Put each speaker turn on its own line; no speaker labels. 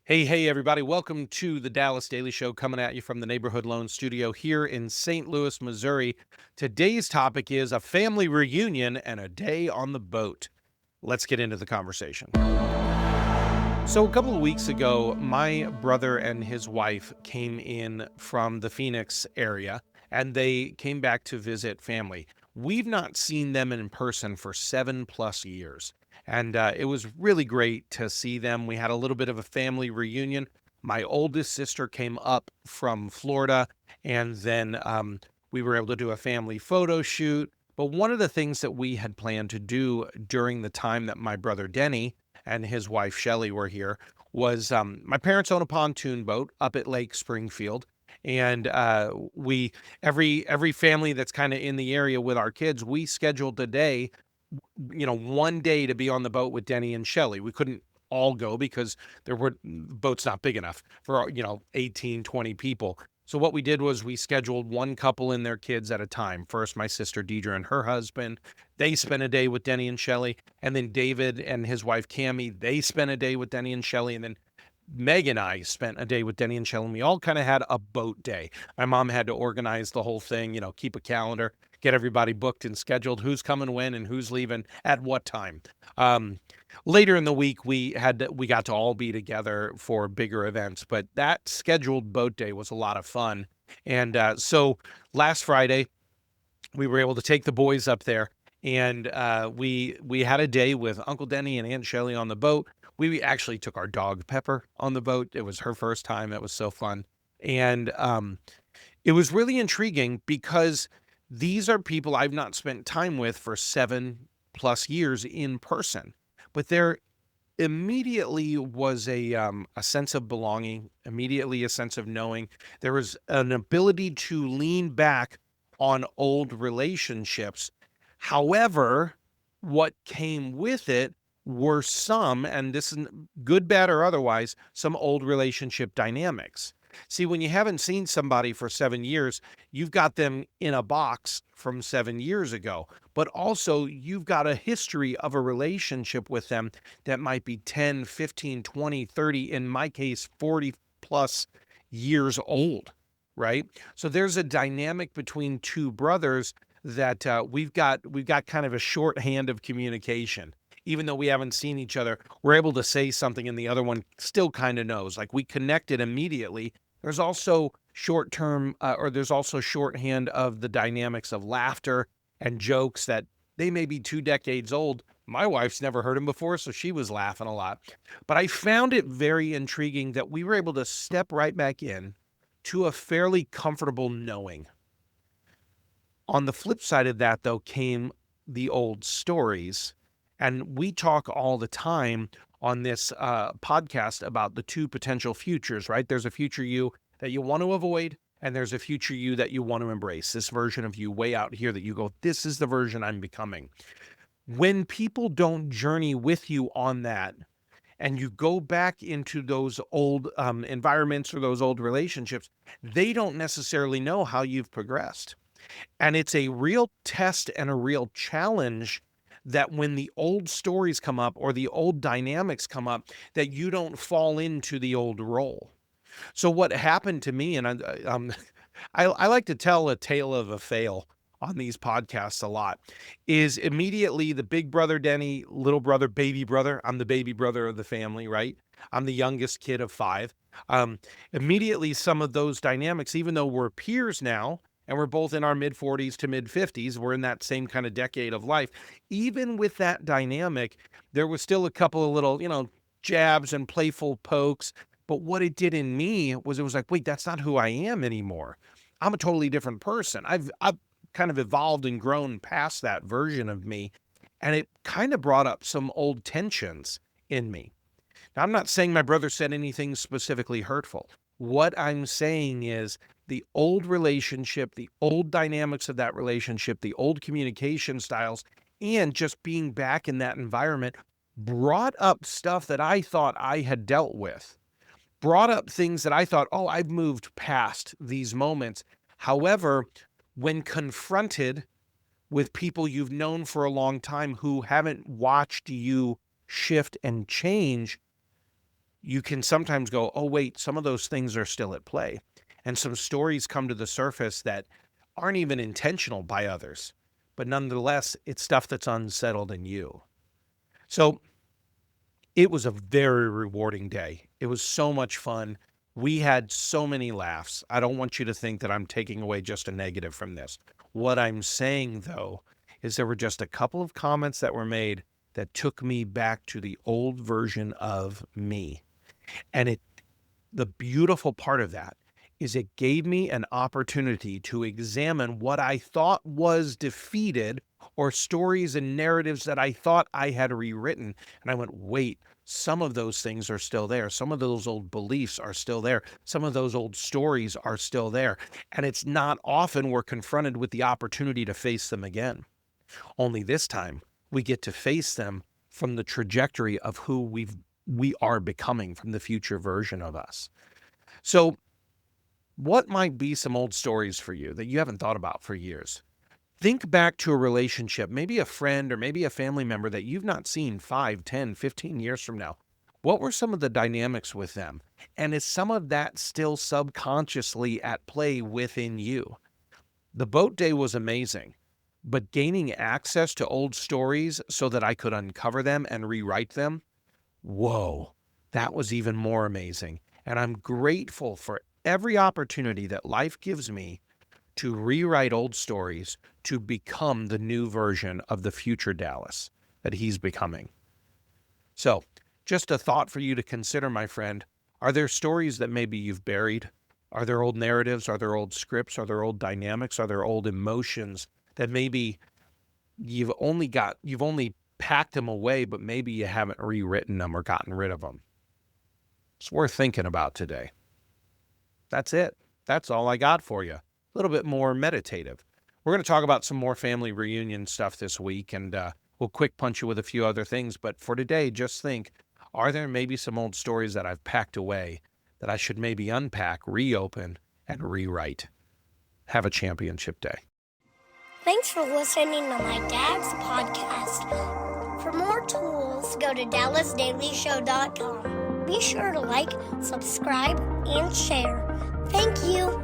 Hey, everybody. Welcome to the Dallas Daily Show, coming at you from the Neighborhood Loan Studio here in St. Louis, Missouri. Today's topic is a family reunion and a day on the boat. Let's get into the conversation. So, a couple of weeks ago, my brother and his wife came in from the Phoenix area and they came back to visit family. We've not seen them in person for 7+ years. And it was really great to see them. We had a little bit of a family reunion. My oldest sister came up from Florida, and then we were able to do a family photo shoot. But one of the things that we had planned to do during the time that my brother Denny and his wife Shelly were here was my parents own a pontoon boat up at Lake Springfield. And we every family that's kind of in the area with our kids, we scheduled a day, one day to be on the boat with Denny and Shelly. We couldn't all go because boat's not big enough for 18, 20 people. So what we did was we scheduled one couple and their kids at a time. First, my sister Deidre and her husband, they spent a day with Denny and Shelly. And then David and his wife Cammie, they spent a day with Denny and Shelly. And then Meg and I spent a day with Denny and Shelly. And we all kind of had a boat day. My mom had to organize the whole thing, keep a calendar, get everybody booked and scheduled, who's coming when and who's leaving at what time. Um, Later in the week, we got to all be together for bigger events, but that scheduled boat day was a lot of fun. And so last Friday, we were able to take the boys up there, and we had a day with Uncle Denny and Aunt Shelley on the boat. We actually took our dog Pepper on the boat. It was her first time. It was so fun, and it was really intriguing because these are people I've not spent time with for 7+ years in person, but there immediately was a sense of belonging, immediately a sense of knowing. There was an ability to lean back on old relationships. However, what came with it were some, and this is good, bad, or otherwise, some old relationship dynamics. See, when you haven't seen somebody for 7 years, you've got them in a box from 7 years ago, but also you've got a history of a relationship with them that might be 10, 15, 20, 30, in my case, 40+ years old, right? So there's a dynamic between two brothers that we've got kind of a shorthand of communication. Even though we haven't seen each other, we're able to say something and the other one still kind of knows. Like, we connected immediately. There's also there's also shorthand of the dynamics of laughter and jokes that they may be 2 decades old. My wife's never heard them before, so she was laughing a lot. But I found it very intriguing that we were able to step right back in to a fairly comfortable knowing. On the flip side of that, though, came the old stories. And we talk all the time on this podcast about the two potential futures, right? There's a future you that you want to avoid, and there's a future you that you want to embrace. This version of you way out here that you go, this is the version I'm becoming. When people don't journey with you on that, and you go back into those old environments or those old relationships, they don't necessarily know how you've progressed. And it's a real test and a real challenge that when the old stories come up or the old dynamics come up, that you don't fall into the old role. So what happened to me, and I like to tell a tale of a fail on these podcasts a lot, is immediately the big brother Denny, little brother, baby brother. I'm the baby brother of the family, right? I'm the youngest kid of five. Immediately, some of those dynamics, even though we're peers now, and we're both in our mid 40s to mid 50s, we're in that same kind of decade of life. Even with that dynamic, there was still a couple of little, jabs and playful pokes. But what it did in me was, it was like, wait, that's not who I am anymore. I'm a totally different person. I've kind of evolved and grown past that version of me. And it kind of brought up some old tensions in me. Now, I'm not saying my brother said anything specifically hurtful. What I'm saying is the old relationship, the old dynamics of that relationship, the old communication styles, and just being back in that environment brought up stuff that I thought I had dealt with, brought up things that I thought, oh, I've moved past these moments. However, when confronted with people you've known for a long time who haven't watched you shift and change, you can sometimes go, oh, wait, some of those things are still at play. And some stories come to the surface that aren't even intentional by others. But nonetheless, it's stuff that's unsettled in you. So it was a very rewarding day. It was so much fun. We had so many laughs. I don't want you to think that I'm taking away just a negative from this. What I'm saying, though, is there were just a couple of comments that were made that took me back to the old version of me. And the beautiful part of that is it gave me an opportunity to examine what I thought was defeated, or stories and narratives that I thought I had rewritten. And I went, wait, some of those things are still there. Some of those old beliefs are still there. Some of those old stories are still there. And it's not often we're confronted with the opportunity to face them again. Only this time we get to face them from the trajectory of who we are becoming, from the future version of us. So what might be some old stories for you that you haven't thought about for years? Think back to a relationship, maybe a friend or maybe a family member that you've not seen 5, 10, 15 years from now. What were some of the dynamics with them? And is some of that still subconsciously at play within you? The boat day was amazing, but gaining access to old stories so that I could uncover them and rewrite them, whoa, that was even more amazing. And I'm grateful for every opportunity that life gives me to rewrite old stories to become the new version of the future Dallas that he's becoming. So, just a thought for you to consider, my friend. Are there stories that maybe you've buried? Are there old narratives? Are there old scripts? Are there old dynamics? Are there old emotions that maybe you've only packed them away, but maybe you haven't rewritten them or gotten rid of them? It's worth thinking about today. That's it. That's all I got for you. A little bit more meditative. We're going to talk about some more family reunion stuff this week, and we'll quick punch you with a few other things. But for today, just think, are there maybe some old stories that I've packed away that I should maybe unpack, reopen, and rewrite? Have a championship day.
Thanks for listening to my dad's podcast. For more tools, go to dallasdailyshow.com. Be sure to like, subscribe, and share. Thank you.